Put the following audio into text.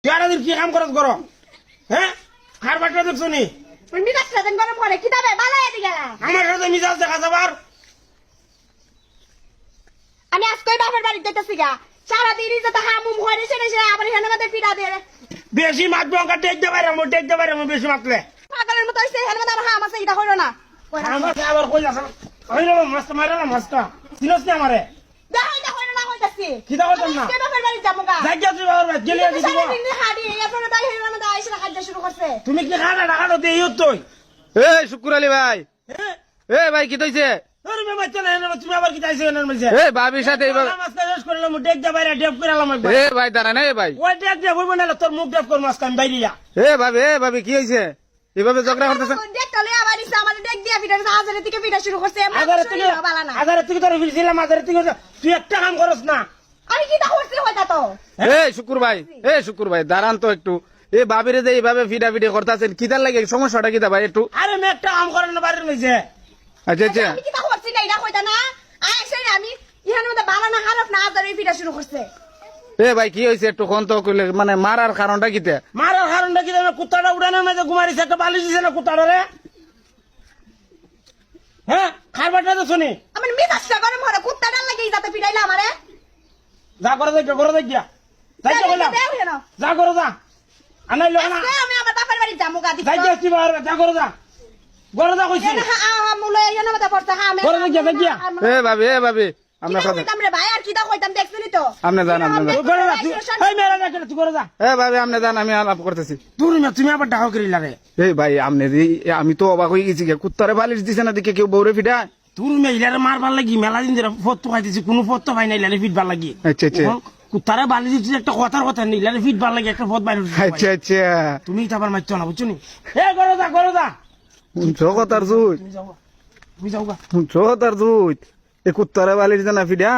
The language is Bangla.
সারাদিন কি কাম করত করো হ্যাঁ খার বাটা দেখছো নি মিজাজ সারাদিন গরম করে কি দাবে বালাই এদি গেলা আমার সাথে মিজাজ দেখা যাবার আমি আজকে বাপের বাড়ি যাইতাছি গা সারাদিন যত হামুম হরে সে আবার এখানে মধ্যে পিড়া দে বেশি মাতবে অঙ্কা দেখতে পারে বেশি মাতলে পাগলের মতো হইছে এখানে মধ্যে হাম আছে এটা হইলো না আমার আবার কই যাস হইলো মাস্ত মারে না মাস্তা চিনস না আমারে দেখো এটা হইলো না হইতাছি কি দাও না আজকে বাপের বাড়ি যাবো গা জায়গা তুই বাবার বাড়ি গেলি কি দিব সারাদিন হাড়ি আপনারা দাই হইলো না দাই এসে কাজ শুরু করছে তুমি কি খানা টাকা দেই তুই এই শুকুর আলী ভাই হ্যাঁ এ ভাই কি তৈছে তোর মে বাচ্চা না তুমি আবার কি চাইছো না মজে এ ভাবির সাথে এইভাবে মাস্তা শেষ করলাম ডেক দে বাইরে ডেপ করালাম একবার এ ভাই দাঁড়ান এ ভাই ওই ডেক দে হইব না তোর মুখ ডেপ কর মাস্তা আমি বাইরে যা এ ভাবি কি হয়েছে এভাবে ঝগড়া করতেছেন দেখলে আবার ইসা আমাদের দেখ দিয়া ভিডিও হাজারের থেকে ভিডিও শুরু করছে আধারের থেকে তোর ফিরছিলাম আধারের থেকে তুই একটা কাম করস না আমি কি তা করছি হইতা তো এ শুকুর ভাই দাঁড়ান তো একটু এ ভাবিরে যে এইভাবে ফিডাফিডি করতেছেন কিতার লাগে সমস্যাটা কিতা ভাই একটু আরে আমি একটা কাম করেন না বাইরে লইছে আচ্ছা আমি কি তা করছি না এটা হইতা না আইছে আমি ইহার মধ্যে বালানা হারফ না হাজারের ভিডিও শুরু করছে এ ভাই কি হয়েছে একটু কোন তো কইলে মানে মারার কারণটা কিতা মারার কারণটা কি জানো কুত্তাটা উড়ানোর মাঝে ঘুমারিছে একটা বালিশ দিছে না কুত্তাটা রে হ্যাঁ খারবারটা তো শুনি আমার মেজাজটা গরম হরে কুত্তাটার লাগি যাতে পিড়াইলা আমারে যা করে দেখিয়া যাইতে বললাম যা করো যা আনাই লোক না আজকে আমি আমার বাপের বাড়ি যামু গা দিছি যাইতে আসছি বাবার যা করো যা গরো যা কইছি এনে মুলে এনে মধ্যে পড়ছে আমি গরো দেখিয়া এ ভাবি আপনার কথা কইতাম রে ভাই আর কি দা কইতাম দেখছিলি তো আপনি জান তুই গরো যা এই মেরা না তুই গরো যা এ ভাবি আপনি জান আমি আলাপ করতেছি তুমি আবার ডাকো করিলা রে এই ভাই আমি তো অবাক হয়ে গেছি কুত্তারে বালিশ দিছে না দিকে কেউ বউরে ফিডা তুই মেইলারে মারবার লাগি মেলা দিন ধরে ফটো খাইতেছি কোনো ফটো পাই না ইলারে ফিটবার লাগি আচ্ছা কুত্তারে বালিশ দিচ্ছিস একটা কথার কথা নেই ইলারে ফিটবার লাগি একটা ফটো বাইরে আচ্ছা তুমি তারপর মারছো না বুঝছো নি এ গরো যা জগতার জুত তুমি যাও গা জগতার জুত এ কুত্তারে বালিশ দেনা ফিডা